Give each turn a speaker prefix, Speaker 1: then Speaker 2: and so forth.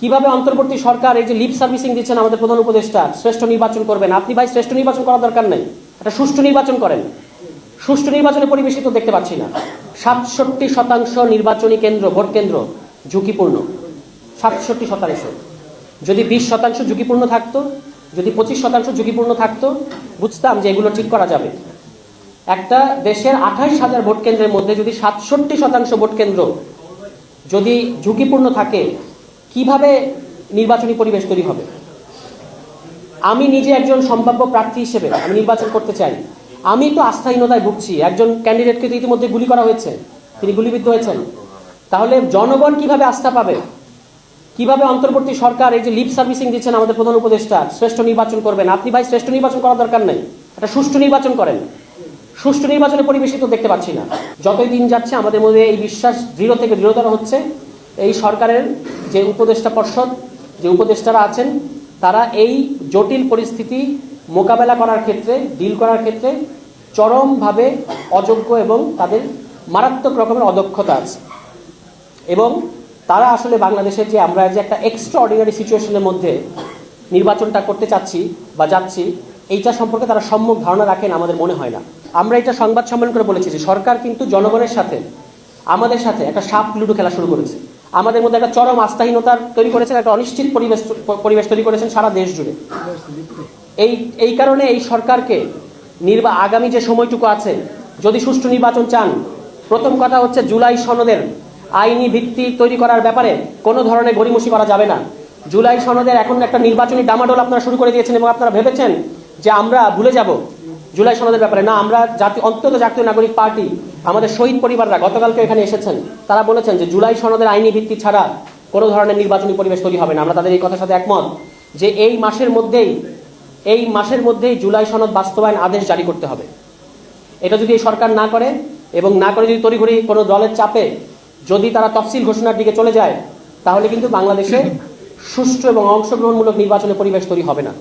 Speaker 1: কিভাবে অন্তর্বর্তী সরকার এই যে লিপ সার্ভিসিং দিচ্ছেন আমাদের প্রধান উপদেষ্টা, শ্রেষ্ঠ নির্বাচন করবেন। আপনি ভাই শ্রেষ্ঠ নির্বাচন করার দরকার নেই, একটা সুষ্ঠু নির্বাচন করেন। সুষ্ঠু নির্বাচনে পরিবেশিত দেখতে পাচ্ছি না। ৬৭% নির্বাচনী কেন্দ্র, ভোট কেন্দ্র ঝুঁকিপূর্ণ। ৬৭%। যদি ২০% ঝুঁকিপূর্ণ থাকতো, যদি 25% ঝুঁকিপূর্ণ থাকতো, বুঝতাম যে এগুলো ঠিক করা যাবে। একটা দেশের ২৮,০০০ ভোট কেন্দ্রের মধ্যে যদি ৬৭% ভোট কেন্দ্র যদি ঝুঁকিপূর্ণ থাকে, কিভাবে নির্বাচনী পরিবেশ তৈরি হবে? আমি নিজে একজন সম্ভাব্য প্রার্থী হিসেবে আমি নির্বাচন করতে চাই। আমি তো আস্থাহীনতায় ভুগছি। একজন ক্যান্ডিডেটকে তো ইতিমধ্যে গুলি করা হয়েছে, তিনি গুলিবিদ্ধ হয়েছেন। তাহলে জনগণ কিভাবে আস্থা পাবে? কিভাবে অন্তর্বর্তী সরকার এই যে লিপ সার্ভিসিং দিচ্ছেন আমাদের প্রধান উপদেষ্টা, শ্রেষ্ঠ নির্বাচন করবেন। আপনি ভাই শ্রেষ্ঠ নির্বাচন করার দরকার নেই, একটা সুষ্ঠু নির্বাচন করেন। সুষ্ঠু নির্বাচনে পরিবেশিত দেখতে পাচ্ছি না। যতই দিন যাচ্ছে আমাদের মধ্যে এই বিশ্বাস দৃঢ় থেকে দৃঢ়তর হচ্ছে। এই সরকারের যে উপদেষ্টা পর্ষদ, যে উপদেষ্টারা আছেন, তারা এই জটিল পরিস্থিতি মোকাবেলা করার ক্ষেত্রে, ডিল করার ক্ষেত্রে চরমভাবে অযোগ্য এবং তাদের মারাত্মক রকমের অদক্ষতা আছে। এবং তারা আসলে বাংলাদেশের যে আমরা যে একটা এক্সট্রা অর্ডিনারি সিচুয়েশনের মধ্যে নির্বাচনটা করতে চাচ্ছি বা যাচ্ছি, এইটা সম্পর্কে তারা সম্যক ধারণা রাখেন আমাদের মনে হয় না। আমরা এটা সংবাদ সম্মেলন করে বলেছি যে সরকার কিন্তু জনগণের সাথে, আমাদের সাথে একটা সাপ লুডো খেলা শুরু করেছে। আমাদের মধ্যে একটা চরম আস্থাহীনতার তৈরি করেছেন, একটা অনিশ্চিত পরিবেশ তৈরি করেছেন সারা দেশ জুড়ে। এই কারণে এই সরকারকে আগামী যে সময়টুকু আছে, যদি সুষ্ঠু নির্বাচন চান, প্রথম কথা হচ্ছে জুলাই সনদের আইনি ভিত্তি তৈরি করার ব্যাপারে কোনো ধরনের গড়িমসি করা যাবে না। জুলাই সনদের এখন একটা নির্বাচনী ডামাডোল আপনারা শুরু করে দিয়েছেন এবং আপনারা ভেবেছেন যে আমরা ভুলে যাব জুলাই সনদের ব্যাপারে। না, আমরা অন্তত জাতীয় নাগরিক পার্টি, আমাদের শহীদ পরিবাররা গতকালকে এখানে এসেছেন, তারা বলেছেন যে জুলাই সনদের আইনি ভিত্তি ছাড়া কোনো ধরনের নির্বাচনী পরিবেশ তৈরি হবে না। আমরা তাদের এই কথার সাথে একমত যে এই মাসের মধ্যেই জুলাই সনদ বাস্তবায়ন আদেশ জারি করতে হবে। এটা যদি এই সরকার না করে, এবং না করে যদি তড়িঘড়ি কোনো দলের চাপে যদি তারা তফসিল ঘোষণার দিকে চলে যায়, তাহলে কিন্তু বাংলাদেশে সুষ্ঠু এবং অংশগ্রহণমূলক নির্বাচনের পরিবেশ তৈরি হবে না।